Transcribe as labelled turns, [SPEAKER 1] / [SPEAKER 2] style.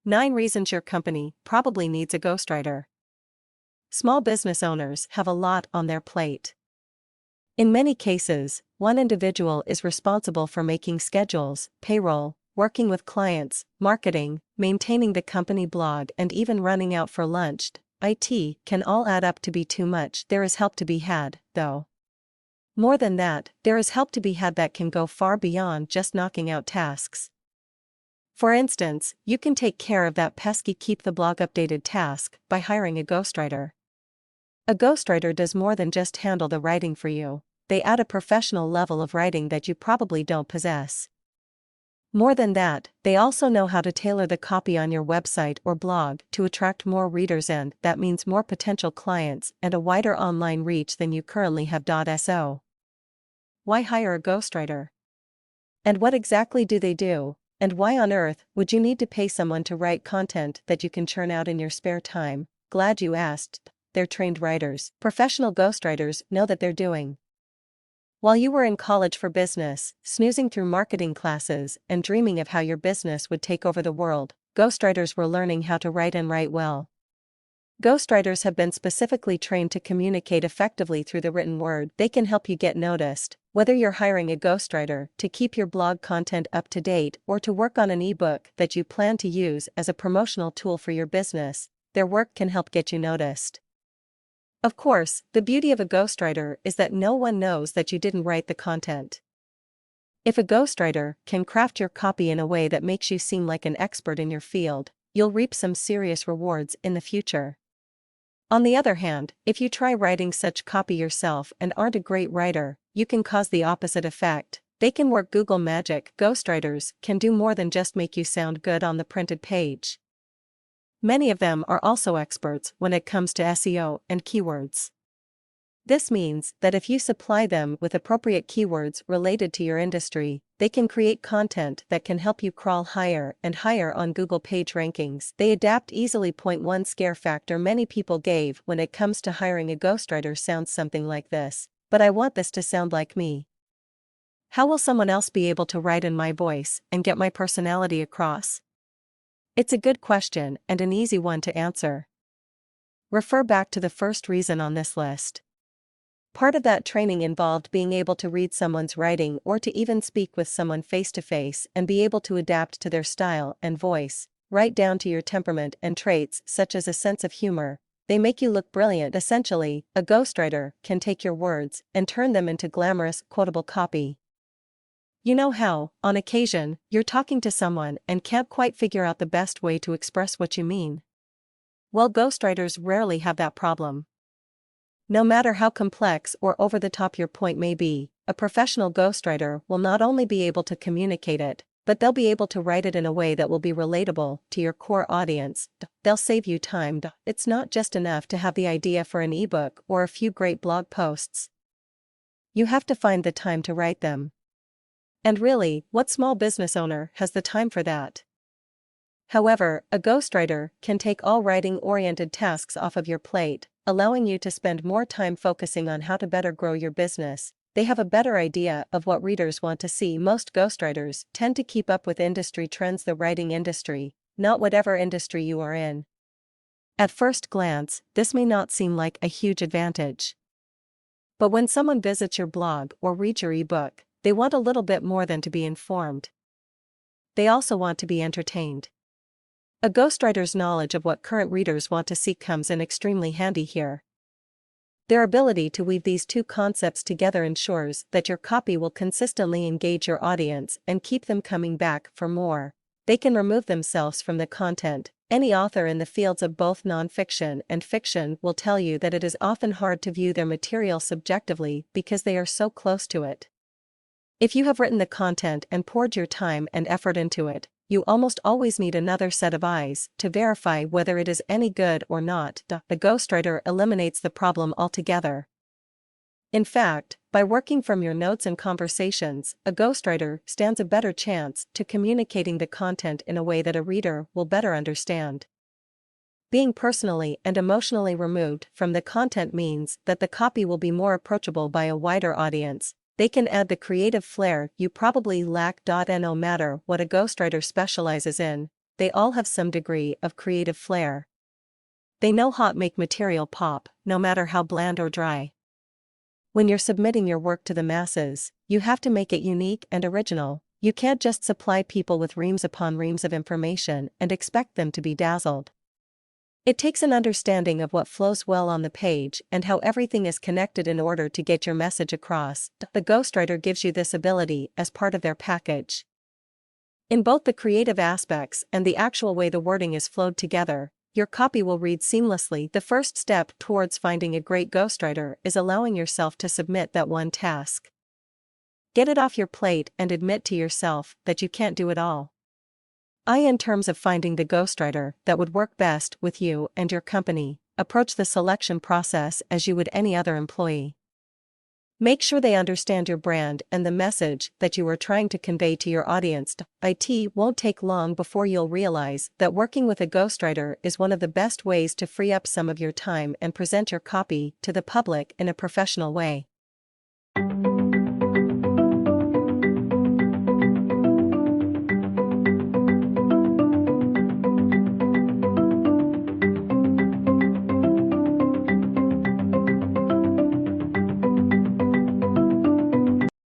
[SPEAKER 1] 9 reasons your company probably needs a ghostwriter. Small business owners have a lot on their plate. In many cases, one individual is responsible for making schedules, payroll, working with clients, marketing, maintaining the company blog, and even running out for lunch. IT can all add up to be too much. There is help to be had, though. More than that, there is help to be had that can go far beyond just knocking out tasks. For instance, you can take care of that pesky keep the blog updated task by hiring a ghostwriter. A ghostwriter does more than just handle the writing for you. They add a professional level of writing that you probably don't possess. More than that, they also know how to tailor the copy on your website or blog to attract more readers, and that means more potential clients and a wider online reach than you currently have. So, why hire a ghostwriter? And what exactly do they do? And why on earth would you need to pay someone to write content that you can churn out in your spare time? Glad you asked. They're trained writers. Professional ghostwriters know that they're doing. While you were in college for business, snoozing through marketing classes and dreaming of how your business would take over the world, ghostwriters were learning how to write and write well. Ghostwriters have been specifically trained to communicate effectively through the written word. They can help you get noticed, whether you're hiring a ghostwriter to keep your blog content up to date or to work on an ebook that you plan to use as a promotional tool for your business. Their work can help get you noticed. Of course, the beauty of a ghostwriter is that no one knows that you didn't write the content. If a ghostwriter can craft your copy in a way that makes you seem like an expert in your field, you'll reap some serious rewards in the future. On the other hand, if you try writing such copy yourself and aren't a great writer, you can cause the opposite effect. They can work Google magic. Ghostwriters can do more than just make you sound good on the printed page. Many of them are also experts when it comes to SEO and keywords. This means that if you supply them with appropriate keywords related to your industry, they can create content that can help you crawl higher and higher on Google page rankings. They adapt easily. Point one scare factor many people gave when it comes to hiring a ghostwriter sounds something like this: but I want this to sound like me. How will someone else be able to write in my voice and get my personality across? It's a good question and an easy one to answer. Refer back to the first reason on this list. Part of that training involved being able to read someone's writing or to even speak with someone face to face and be able to adapt to their style and voice, right down to your temperament and traits such as a sense of humor. They make you look brilliant. Essentially, a ghostwriter can take your words and turn them into glamorous, quotable copy. You know how, on occasion, you're talking to someone and can't quite figure out the best way to express what you mean? Well, ghostwriters rarely have that problem. No matter how complex or over the top your point may be, a professional ghostwriter will not only be able to communicate it, but they'll be able to write it in a way that will be relatable to your core audience. They'll save you time. It's not just enough to have the idea for an ebook or a few great blog posts. You have to find the time to write them. And really, what small business owner has the time for that? However, a ghostwriter can take all writing-oriented tasks off of your plate, allowing you to spend more time focusing on how to better grow your business. They have a better idea of what readers want to see. Most ghostwriters tend to keep up with industry trends, the writing industry, not whatever industry you are in. At first glance, this may not seem like a huge advantage. But when someone visits your blog or reads your ebook, they want a little bit more than to be informed. They also want to be entertained. A ghostwriter's knowledge of what current readers want to see comes in extremely handy here. Their ability to weave these two concepts together ensures that your copy will consistently engage your audience and keep them coming back for more. They can remove themselves from the content. Any author in the fields of both nonfiction and fiction will tell you that it is often hard to view their material subjectively because they are so close to it. If you have written the content and poured your time and effort into it, you almost always need another set of eyes to verify whether it is any good or not. The ghostwriter eliminates the problem altogether. In fact, by working from your notes and conversations, a ghostwriter stands a better chance to communicating the content in a way that a reader will better understand. Being personally and emotionally removed from the content means that the copy will be more approachable by a wider audience. They can add the creative flair you probably lack. And no matter what a ghostwriter specializes in, they all have some degree of creative flair. They know how to make material pop, no matter how bland or dry. When you're submitting your work to the masses, you have to make it unique and original. You can't just supply people with reams upon reams of information and expect them to be dazzled. It takes an understanding of what flows well on the page and how everything is connected in order to get your message across. The ghostwriter gives you this ability as part of their package. In both the creative aspects and the actual way the wording is flowed together, your copy will read seamlessly. The first step towards finding a great ghostwriter is allowing yourself to submit that one task. Get it off your plate and admit to yourself that you can't do it all. In terms of finding the ghostwriter that would work best with you and your company, approach the selection process as you would any other employee. Make sure they understand your brand and the message that you are trying to convey to your audience. It won't take long before you'll realize that working with a ghostwriter is one of the best ways to free up some of your time and present your copy to the public in a professional way.